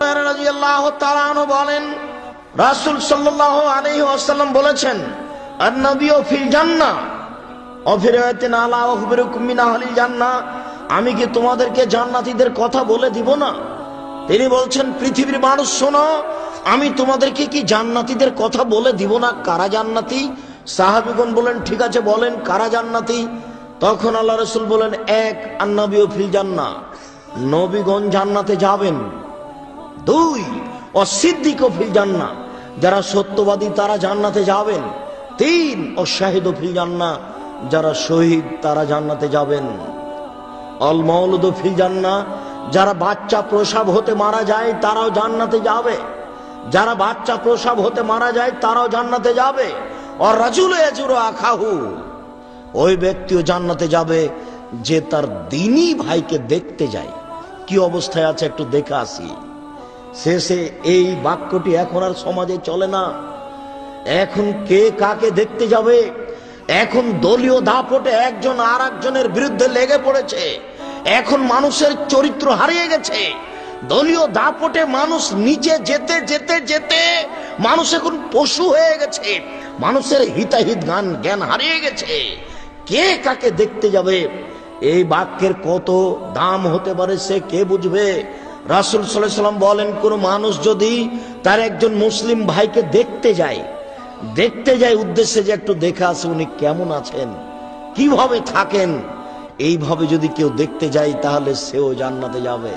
হুরায়রা রাদিয়াল্লাহু তাআলা আনহু বলেন, রাসূল সাল্লাল্লাহু আলাইহি ওয়াসাল্লাম বলেছেন, আন-নবিয়্যু ফিল জান্নাহ ওয়া ফি রিওয়ায়াতিন আলা উখবিরুকুম মিন আহলিল জান্নাহ, আমি কি তোমাদেরকে জান্নাতীদের কথা বলে দিব না? তিনি বলছেন, পৃথিবীর মানুষ শোনো, আমি তোমাদেরকে কি জান্নাতীদের কথা বলে দিব না? কারা জান্নাতি? সাহাবীগণ বলেন, ঠিক আছে বলেন কারা জান্নাতি? তখন আল্লাহ রাসূল বলেন, এক, আন-নবিয়্যু ফিল জান্নাহ, নবীগণ জান্নাতে যাবেন। দুই, অসিদ্দিকু ফিল জান্নাহ, যারা সত্যবাদী তারা জান্নাতে যাবেন। তিন, অশাহিদু ফিল জান্নাহ, যারা শহীদ তারা জান্নাতে যাবেন। অল মাউলুদু ফিল জান্নাহ, যারা বাচ্চা প্রসব হতে মারা যায় তারাও জান্নাতে যাবে। যারা বাচ্চা প্রসব হতে মারা যায় তারাও জান্নাতে যাবে। আর রাজুলু ইয়াজুরু আখাহু, ওই ব্যক্তিও জান্নাতে যাবে যে তার দ্বীনী ভাইকে দেখতে যায়। কি অবস্থায় আছে একটু দেখে আসি। শেষে এই বাক্যটি এখন আর সমাজে চলে না। এখন কে কাকে দেখতে যাবে? এখন দলীয় দাপটে একজন আর একজনের বিরুদ্ধে লেগে পড়েছে। এখন মানুষের চরিত্র হারিয়ে গেছে। দলীয় দাপটে মানুষ নিচে যেতে যেতে যেতে মানুষ এখন পশু হয়ে গেছে। মানুষের হিতাহিত জ্ঞান হারিয়ে গেছে। কে কাকে দেখতে যাবে, এই বাক্যের কত দাম হতে পারে সে কে বুঝবে? রাসূল সাল্লাল্লাহু আলাইহি ওয়াসাল্লাম বলেন, কোন মানুষ যদি তার একজন মুসলিম ভাইকে দেখতে যায় উদ্দেশ্যে যে একটু দেখে আসে উনি কেমন আছেন, কিভাবে থাকেন, এইভাবে যদি কেউ দেখতে যায় তাহলে সেও জান্নাতে যাবে।